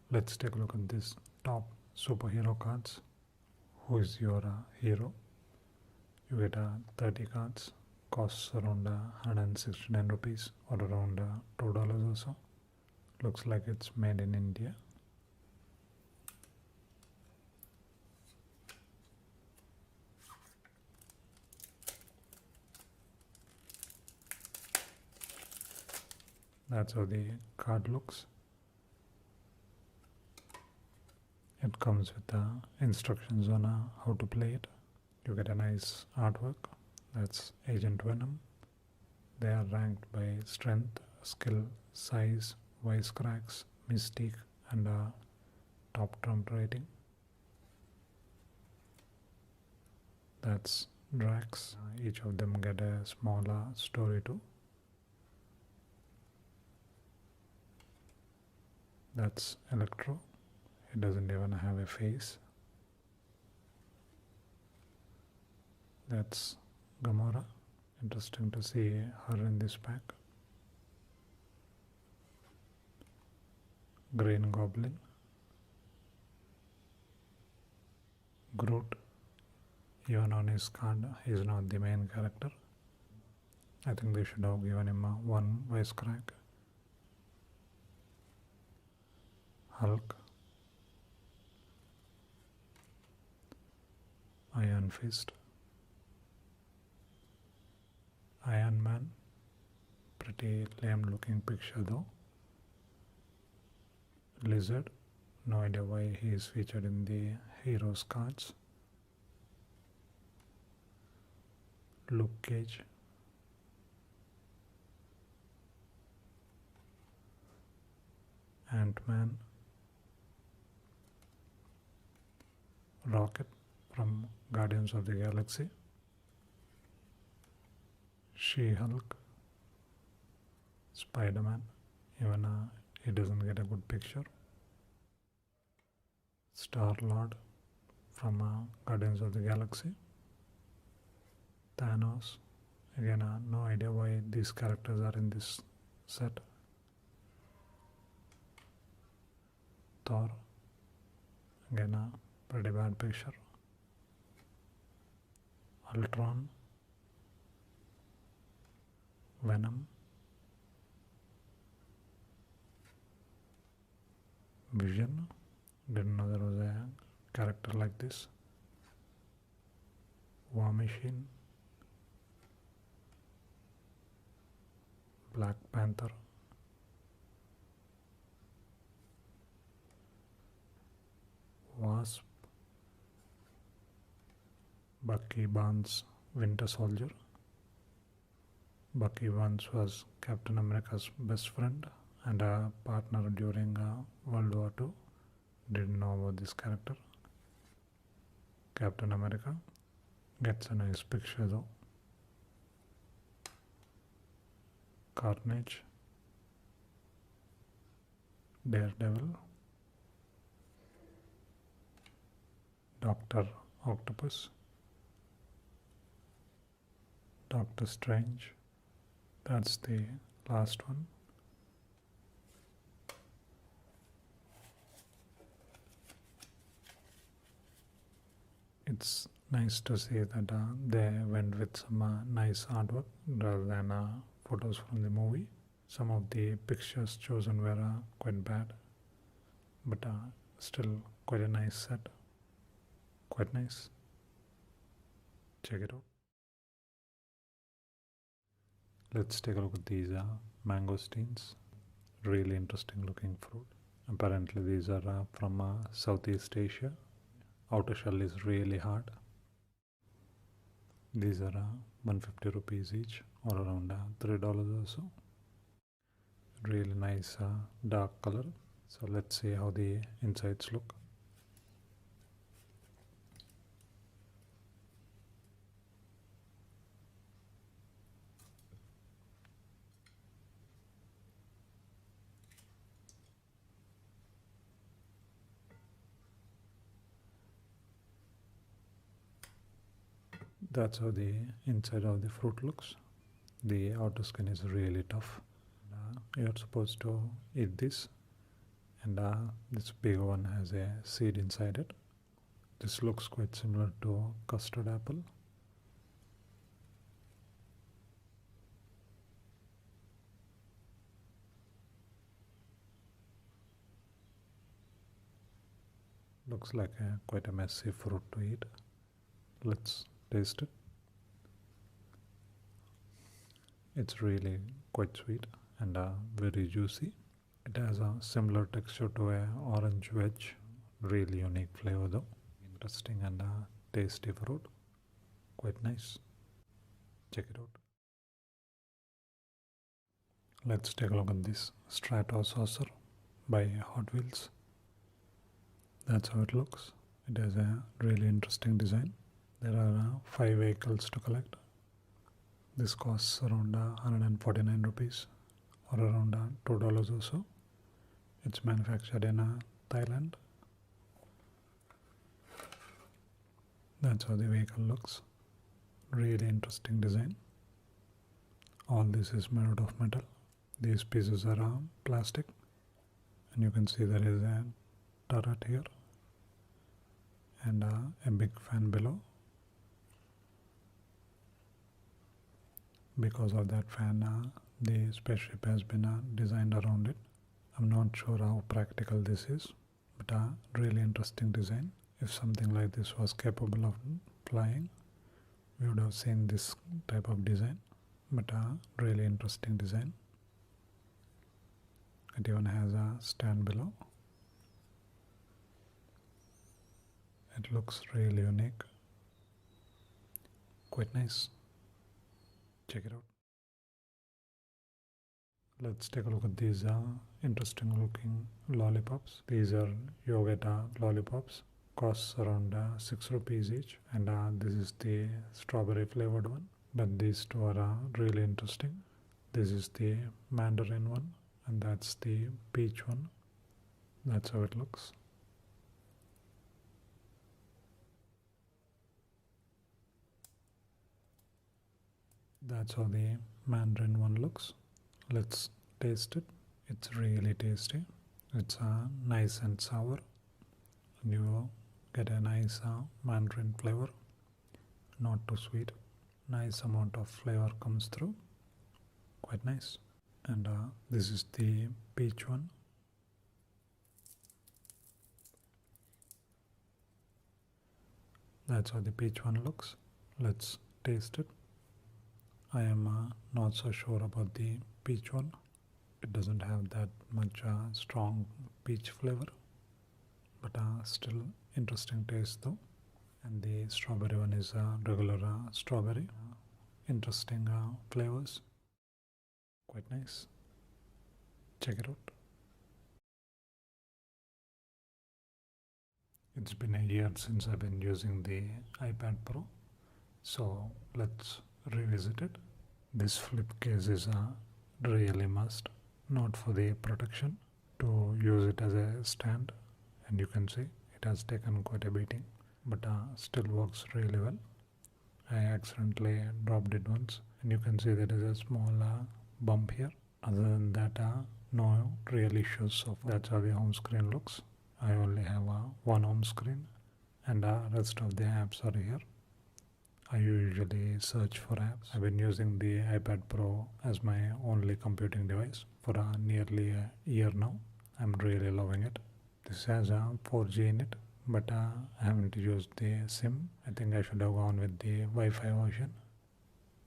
Let's take a look at this top superhero cards. Who is your hero? You get 30 cards, costs around 169 rupees or around $2 or so. Looks like it's made in India. That's how the card looks. It comes with instructions on how to play it. You get a nice artwork. That's Agent Venom. They are ranked by strength, skill, size, wisecracks, mystique, and top trump rating. That's Drax. Each of them get a smaller story too. That's Electro. It doesn't even have a face. That's Gamora. Interesting to see her in this pack. Green Goblin. Groot. Even on his card, he is not the main character. I think they should have given him one wisecrack. Hulk. Iron Fist. Iron Man. Pretty lame looking picture though. Lizard. No idea why he is featured in the heroes cards. Luke Cage. Ant-Man. Rocket from Guardians of the Galaxy. She-Hulk. Spider-Man. Even he doesn't get a good picture. Star-Lord from Guardians of the Galaxy. Thanos. Again, no idea why these characters are in this set. Thor. Again, pretty bad picture. Ultron. Venom. Vision. Didn't know there was a character like this. War Machine. Black Panther. Wasp. Bucky Barnes, Winter Soldier. Bucky once was Captain America's best friend and a partner during World War II. Didn't know about this character. Captain America gets a nice picture though. Carnage. Daredevil. Doctor Octopus. Doctor Strange. That's the last one. It's nice to see that they went with some nice artwork rather than photos from the movie. Some of the pictures chosen were quite bad, but still quite a nice set. Quite nice. Check it out. Let's take a look at these mangosteens. Really interesting looking fruit. Apparently these are from Southeast Asia. Outer shell is really hard. These are 150 rupees each or around $3 or so. Really nice dark color. So let's see how the insides look. That's how the inside of the fruit looks. The outer skin is really tough. You're supposed to eat this and this bigger one has a seed inside it. This looks quite similar to custard apple. Looks like quite a messy fruit to eat. Let's taste it. It's really quite sweet and very juicy. It has a similar texture to a orange wedge. Really unique flavor though. Interesting and tasty fruit. Quite nice. Check it out. Let's take a look at this Strato saucer by Hot Wheels. That's how it looks. It has a really interesting design. There are 5 vehicles to collect. This costs around 149 rupees or around $2 or so. It's manufactured in Thailand. That's how the vehicle looks. Really interesting design. All this is made out of metal. These pieces are plastic, and you can see there is a turret here and a big fan below. Because of that fan, the spaceship has been designed around it. I'm not sure how practical this is, but really interesting design. If something like this was capable of flying, we would have seen this type of design, but really interesting design. It even has a stand below. It looks really unique. Quite nice. Check it out. Let's take a look at these interesting looking lollipops. These are Yogueta Lollipops. Costs around 6 rupees each, and this is the strawberry flavored one. But these two are really interesting. This is the mandarin one, and that's the peach one. That's how it looks. That's how the mandarin one looks. Let's taste it. It's really tasty. It's nice and sour, and you get a nice mandarin flavor. Not too sweet. Nice amount of flavor comes through. Quite nice. And this is the peach one. That's how the peach one looks. Let's taste it. I am not so sure about the peach one. It doesn't have that much strong peach flavor, but still interesting taste though. And the strawberry one is regular strawberry. Interesting flavors. Quite nice. Check it out. It's been a year since I've been using the iPad Pro, so let's revisit it. This flip case is really must, not for the protection, to use it as a stand, and you can see it has taken quite a beating, but still works really well. I accidentally dropped it once, and you can see there is a small bump here. Other than that, no real issues. So that's how the home screen looks. I only have one home screen, and rest of the apps are here. I usually search for apps. I've been using the iPad Pro as my only computing device for nearly a year now. I'm really loving it. This has 4G in it, but I haven't used the SIM. I think I should have gone with the Wi-Fi version.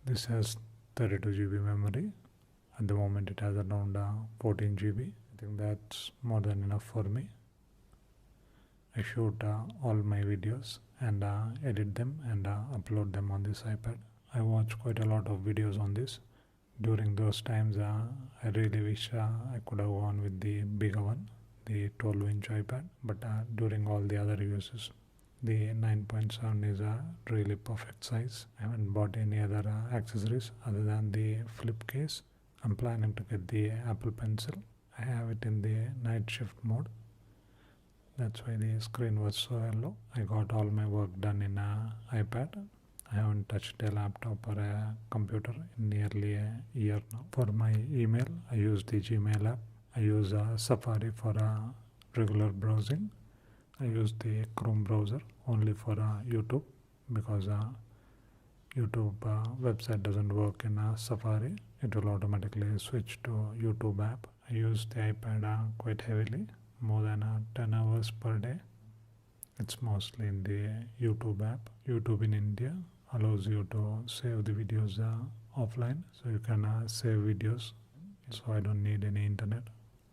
This has 32 GB memory. At the moment it has around 14 GB. I think that's more than enough for me. I shoot all my videos and edit them and upload them on this iPad. I watch quite a lot of videos on this. During those times I really wish I could have gone with the bigger one, the 12-inch iPad, but during all the other uses the 9.7 is a really perfect size. I haven't bought any other accessories other than the flip case. I'm planning to get the Apple Pencil. I have it in the night shift mode. That's why the screen was so yellow. I got all my work done in iPad. I haven't touched a laptop or a computer in nearly a year now. For my email, I use the Gmail app. I use Safari for regular browsing, I use the Chrome browser only for YouTube, because YouTube website doesn't work in Safari. It will automatically switch to YouTube app. I use the iPad quite heavily, more than 10 hours per day. It's mostly in the YouTube app. YouTube in India allows you to save the videos offline, so you can save videos, so I don't need any internet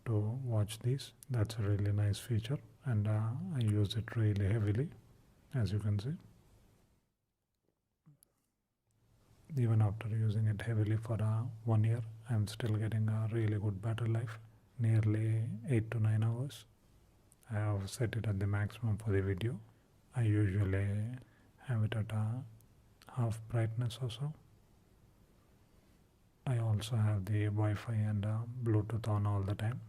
to watch these. That's a really nice feature, and I use it really heavily, as you can see. Even after using it heavily for 1 year, I'm still getting a really good battery life, nearly 8 to 9 hours. I have set it at the maximum for the video. I usually have it at half brightness or so. I also have the Wi-Fi and Bluetooth on all the time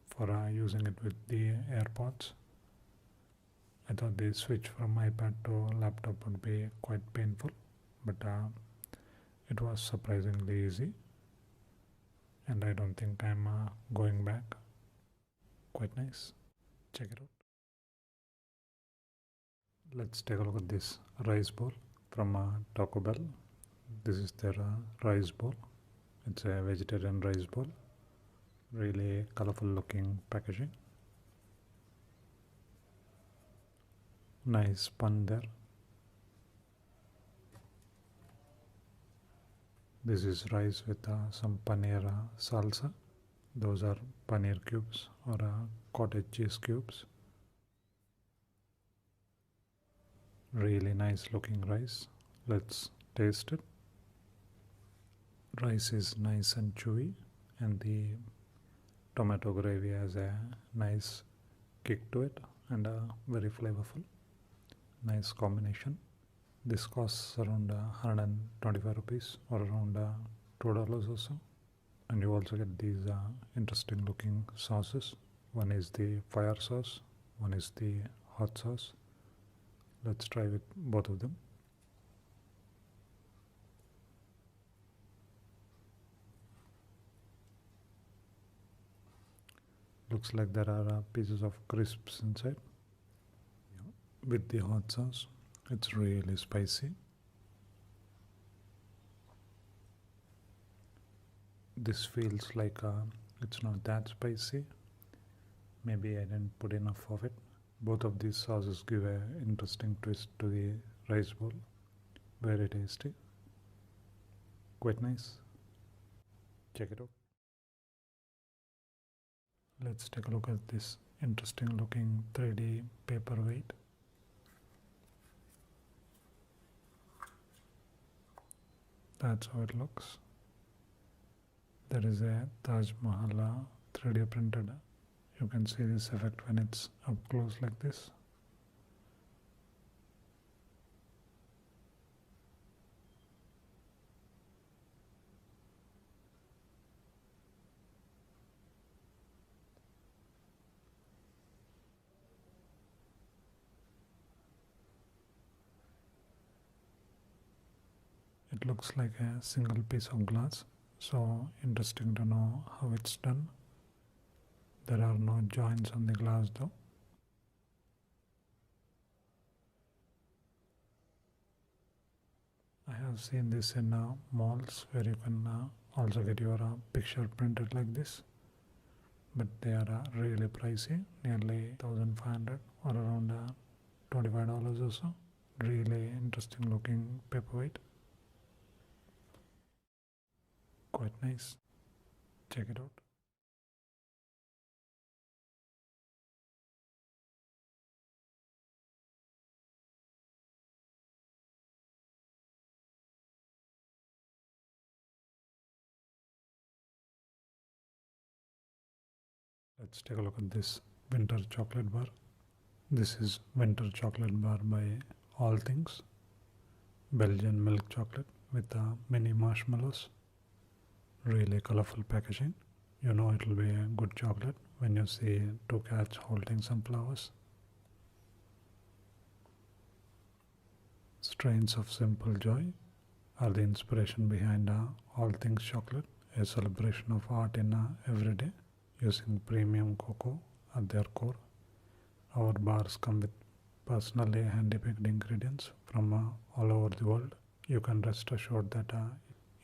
for using it with the AirPods. I thought the switch from iPad to laptop would be quite painful, but it was surprisingly easy, and I don't think I'm going back. Quite nice. Check it out. Let's take a look at this rice bowl from Taco Bell. This is their rice bowl. It's a vegetarian rice bowl. Really colorful looking packaging. Nice pun there. This is rice with some paneer salsa. Those are paneer cubes or cottage cheese cubes. Really nice looking rice. Let's taste it. Rice is nice and chewy, and the tomato gravy has a nice kick to it and very flavorful. Nice combination. This costs around 125 rupees, or around $2 or so. And you also get these interesting looking sauces. One is the fire sauce, one is the hot sauce. Let's try with both of them. Looks like there are pieces of crisps inside. With the hot sauce, it's really spicy. This feels like it's not that spicy. Maybe I didn't put enough of it. Both of these sauces give an interesting twist to the rice bowl. Very tasty. Quite nice. Check it out. Let's take a look at this interesting looking 3D paperweight. That's how it looks. There is a Taj Mahal 3D printed. You can see this effect when it's up close like this. It looks like a single piece of glass, so interesting to know how it's done. There are no joints on the glass though. I have seen this in malls where you can also get your picture printed like this, but they are really pricey, nearly 1,500 or around $25 or so. Really interesting looking paperweight. Quite nice. Check it out. Let's take a look at this winter chocolate bar. This is winter chocolate bar by Allthings. Belgian milk chocolate with mini marshmallows. Really colorful packaging. You know it will be a good chocolate when you see two cats holding some flowers. Strains of simple joy are the inspiration behind Allthings chocolate, a celebration of art in every day, using premium cocoa at their core. Our bars come with personally handpicked ingredients from all over the world. You can rest assured that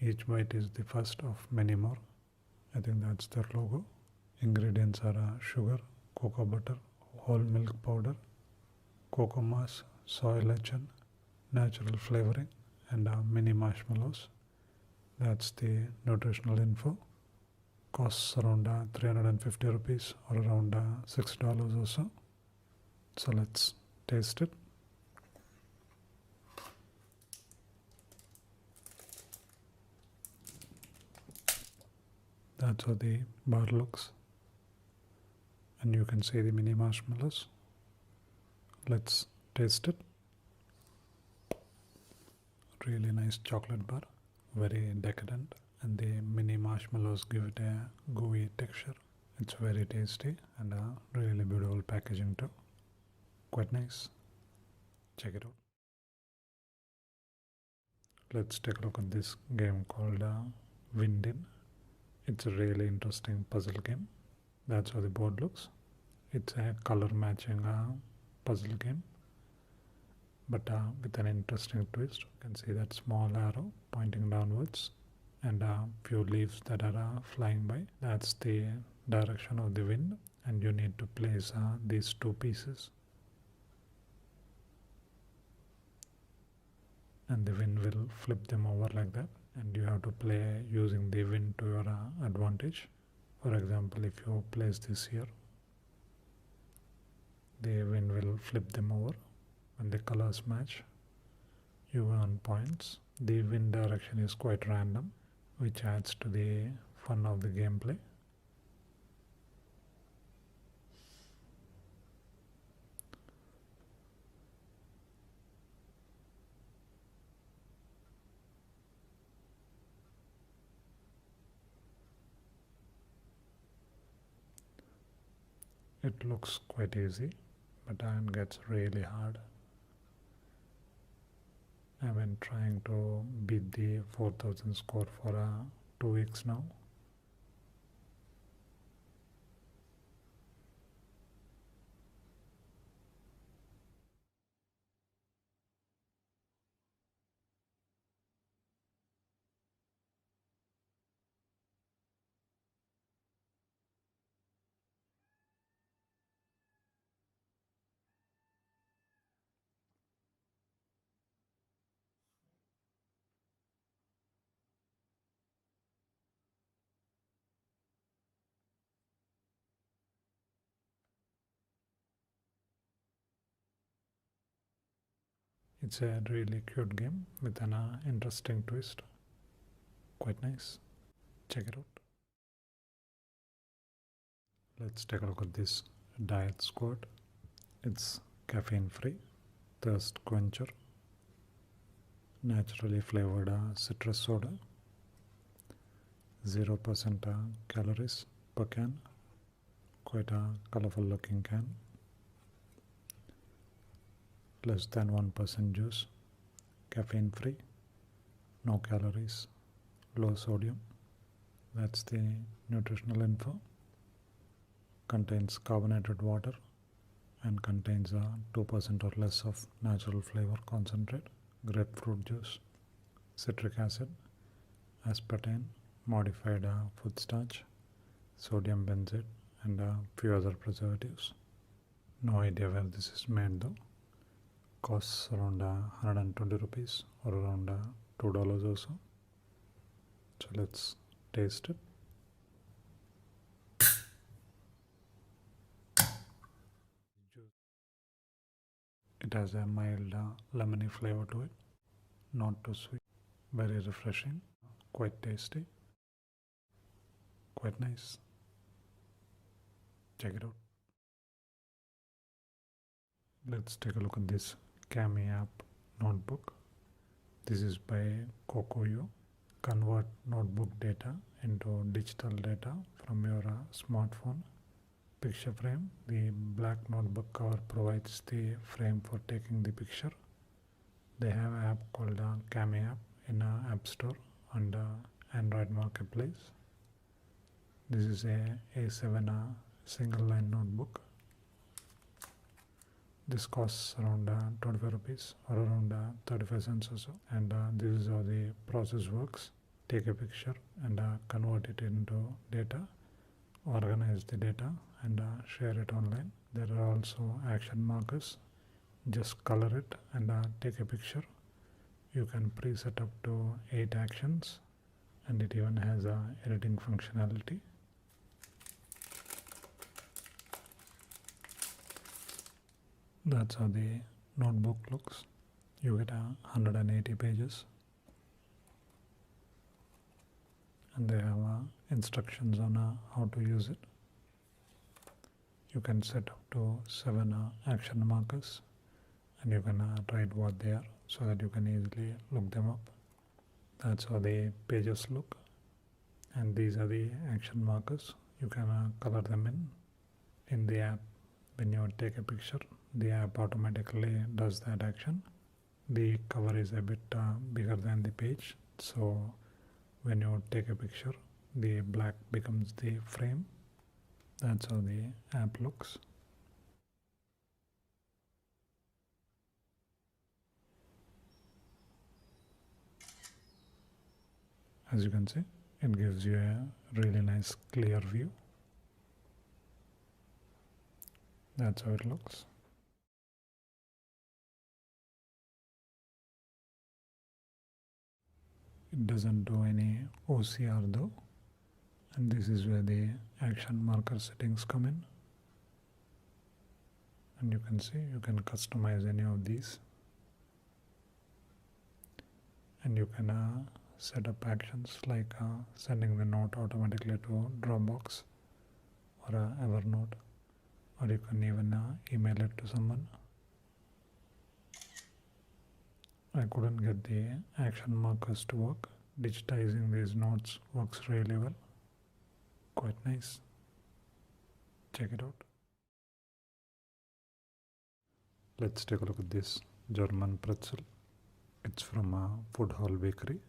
each bite is the first of many more. I think that's their logo. Ingredients are sugar, cocoa butter, whole milk powder, cocoa mass, soy lecithin, natural flavoring, and mini marshmallows. That's the nutritional info. Costs around 350 rupees or around $6 or so. So let's taste it. That's how the bar looks. And you can see the mini marshmallows. Let's taste it. Really nice chocolate bar, very decadent, and the mini marshmallows give it a gooey texture. It's very tasty and really beautiful packaging too. Quite nice. Check it out. Let's take a look at this game called Windin. It's a really interesting puzzle game. That's how the board looks. It's a color matching puzzle game, but with an interesting twist. You can see that small arrow pointing downwards and a few leaves that are flying by. That's the direction of the wind, and you need to place these two pieces, and the wind will flip them over like that, and you have to play using the wind to your advantage. For example, if you place this here, the wind will flip them over. When the colors match, you earn points. The wind direction is quite random, which adds to the fun of the gameplay. It looks quite easy, but then gets really hard. I've been trying to beat the 4000 score for 2 weeks now. It's a really cute game with an interesting twist. Quite nice. Check it out. Let's take a look at this diet Squirt. It's caffeine free, thirst quencher, naturally flavored citrus soda, 0% calories per can. Quite a colorful looking can. Less than 1% juice, caffeine free, no calories, low sodium. That's the nutritional info. Contains carbonated water and contains 2% or less of natural flavor concentrate, grapefruit juice, citric acid, aspartame, modified food starch, sodium benzoate, and a few other preservatives. No idea where this is made though. Costs around 120 rupees or around $2 or so. So let's taste it. It has a mild lemony flavor to it, not too sweet, very refreshing, quite tasty, quite nice. Check it out. Let's take a look at this Cami app notebook. This is by Cocoyo. Convert notebook data into digital data from your smartphone. Picture frame. The black notebook cover provides the frame for taking the picture. They have an app called Cami app in App Store and Android Marketplace. This is a A7 single line notebook. This costs around 25 rupees or around 35 cents or so, and this is how the process works. Take a picture and convert it into data, organize the data and share it online. There are also action markers. Just color it and take a picture. You can preset up to 8 actions, and it even has editing functionality. That's how the notebook looks. You get 180 pages, and they have instructions on how to use it. You can set up to 7 action markers, and you can write what they are so that you can easily look them up. That's how the pages look, and these are the action markers. You can color them in the app. When you take a picture, the app automatically does that action. The cover is a bit bigger than the page, so when you take a picture, the black becomes the frame. That's how the app looks. As you can see, it gives you a really nice clear view. That's how it looks. It doesn't do any OCR though, and this is where the action marker settings come in. And you can see you can customize any of these, and you can set up actions like sending the note automatically to Dropbox or Evernote, or you can even email it to someone. I couldn't get the action markers to work. Digitizing these notes works really well. Quite nice. Check it out. Let's take a look at this German pretzel. It's from a Food Hall Bakery.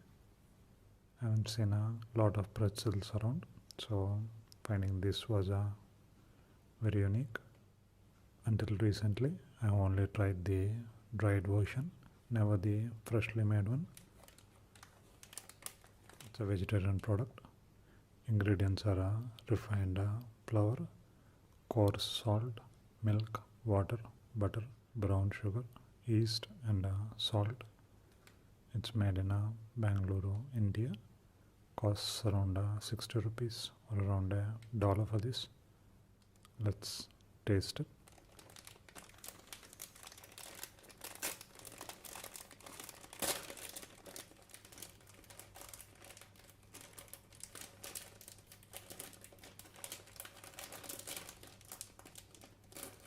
I haven't seen a lot of pretzels around, so finding this was very unique. Until recently, I only tried the dried version, never the freshly made one. It's a vegetarian product. Ingredients are refined flour, coarse salt, milk, water, butter, brown sugar, yeast and salt. It's made in Bangalore, India. Costs around 60 rupees or around $1 for this. Let's taste it.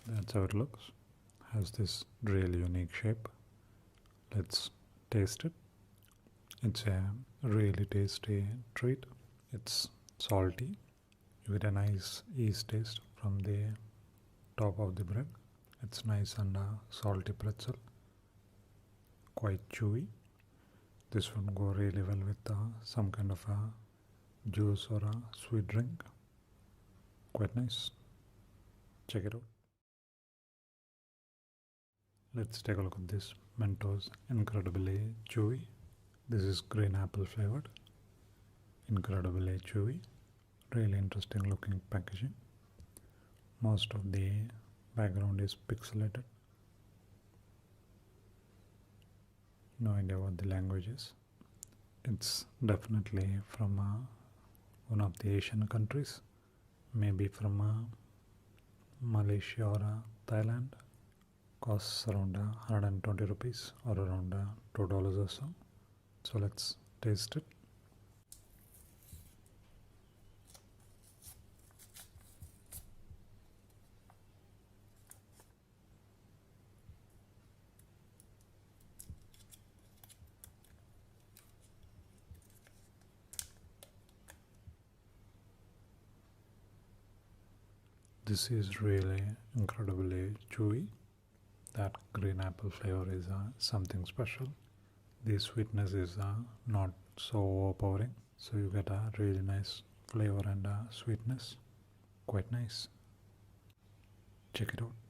That's how it looks. Has this really unique shape. Let's taste it. It's a really tasty treat. It's salty. You get a nice yeast taste from the top of the bread. It's nice and salty pretzel. Quite chewy. This would go really well with some kind of a juice or a sweet drink. Quite nice. Check it out. Let's take a look at this Mentos Incredibly Chewy. This is green apple flavored. Incredibly chewy. Really interesting looking packaging. Most of the background is pixelated. No idea what the language is. It's definitely from one of the Asian countries. Maybe from Malaysia or Thailand. Costs around 120 rupees or around $2 or so. So let's taste it. This is really incredibly chewy. That green apple flavor is something special. The sweetness is not so overpowering, so you get a really nice flavor and sweetness. Quite nice. check it out.